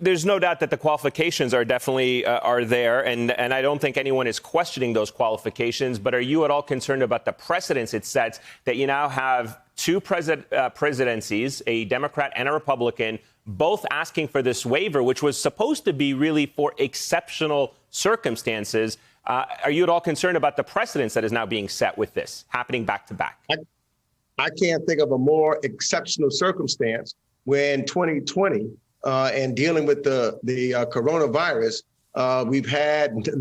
There's no doubt that the qualifications are definitely are there, and I don't think anyone is questioning those qualifications. But are you at all concerned about the precedence it sets that you now have two presidencies, a Democrat and a Republican, both asking for this waiver, which was supposed to be really for exceptional circumstances? Are you at all concerned about the precedence that is now being set with this happening back to back? I can't think of a more exceptional circumstance when 2020 and dealing with the coronavirus,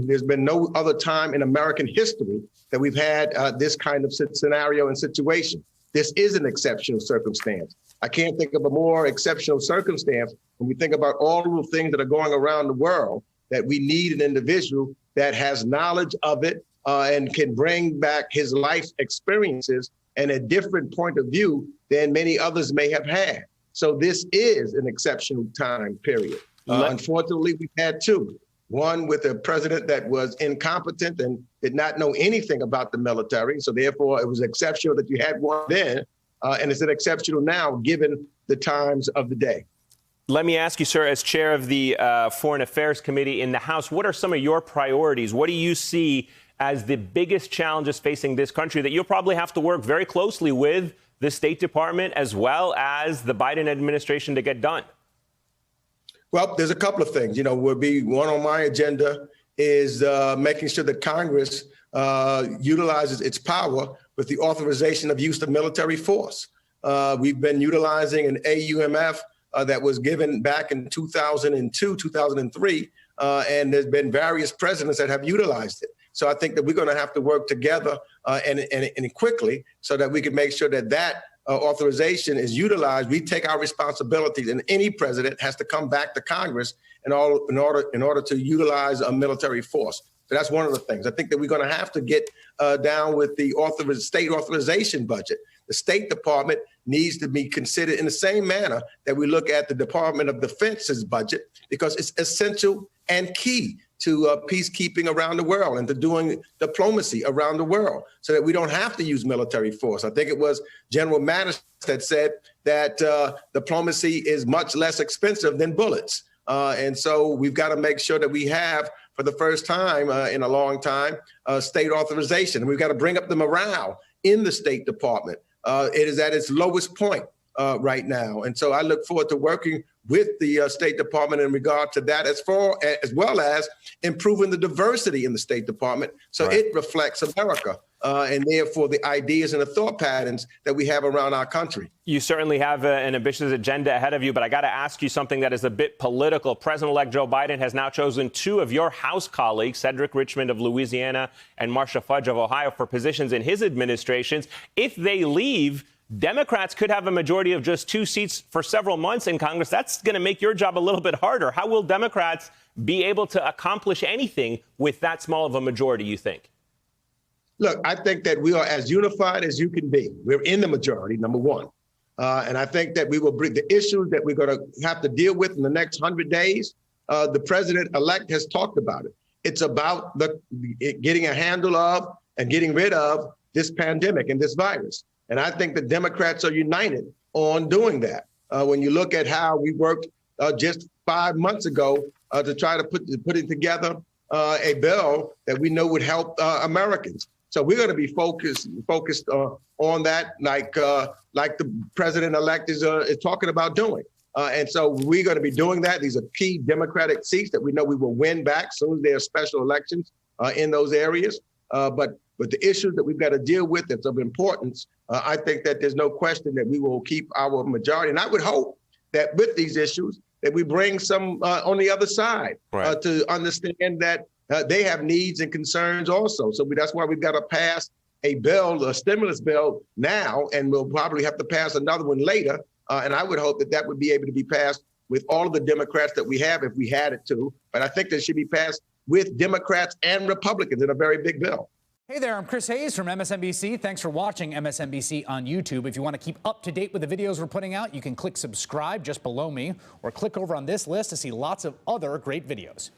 there's been no other time in American history that we've had this kind of scenario and situation. This is an exceptional circumstance. I can't think of a more exceptional circumstance when we think about all of the things that are going around the world, that we need an individual that has knowledge of it and can bring back his life experiences and a different point of view than many others may have had. So this is an exceptional time period. Unfortunately, we've had two. One with a president that was incompetent and did not know anything about the military. So therefore, it was exceptional that you had one then. And it's an exceptional now, given the times of the day. Let me ask you, sir, as chair of the Foreign Affairs Committee in the House, what are some of your priorities? What do you see as the biggest challenges facing this country that you'll probably have to work very closely with the State Department as well as the Biden administration to get done? Well, there's a couple of things. Would be one on my agenda is making sure that Congress utilizes its power with the authorization of use of military force. We've been utilizing an AUMF that was given back in 2002, 2003, and there's been various presidents that have utilized it. So I think that we're going to have to work together and quickly so that we can make sure that authorization is utilized. We take our responsibilities, and any president has to come back to Congress in order to utilize a military force. So that's one of the things. I think that we're going to have to get down with the state authorization budget. The State Department needs to be considered in the same manner that we look at the Department of Defense's budget, because it's essential and key to peacekeeping around the world and to doing diplomacy around the world so that we don't have to use military force. I think it was General Mattis that said that diplomacy is much less expensive than bullets. And so we've got to make sure that we have, for the first time in a long time, state authorization. And we've got to bring up the morale in the State Department. It is at its lowest point right now. And so I look forward to working with the State Department in regard to that, as well as improving the diversity in the State Department so it reflects America and therefore the ideas and the thought patterns that we have around our country. You certainly have an ambitious agenda ahead of you, but I got to ask you something that is a bit political. President-elect Joe Biden has now chosen two of your House colleagues, Cedric Richmond of Louisiana and Marcia Fudge of Ohio, for positions in his administrations. If they leave, Democrats could have a majority of just 2 seats for several months in Congress. That's going to make your job a little bit harder. How will Democrats be able to accomplish anything with that small of a majority, you think? Look, I think that we are as unified as you can be. We're in the majority, number one. And I think that we will bring the issues that we're going to have to deal with in the next 100 days. The president-elect has talked about it. It's about getting a handle of and getting rid of this pandemic and this virus. And I think the Democrats are united on doing that. When you look at how we worked just 5 months ago to try to put it together a bill that we know would help Americans. So we're going to be focused on that, like the president-elect is talking about doing. And so we're going to be doing that. These are key Democratic seats that we know we will win back soon as there are special elections in those areas. But the issues that we've got to deal with that's of importance, I think that there's no question that we will keep our majority. And I would hope that with these issues, that we bring some on the other side to understand that they have needs and concerns also. So that's why we've got to pass a bill, a stimulus bill now, and we'll probably have to pass another one later. And I would hope that would be able to be passed with all of the Democrats that we have if we had it to. But I think that should be passed with Democrats and Republicans in a very big bill. Hey there, I'm Chris Hayes from MSNBC. Thanks for watching MSNBC on YouTube. If you want to keep up to date with the videos we're putting out, you can click subscribe just below me or click over on this list to see lots of other great videos.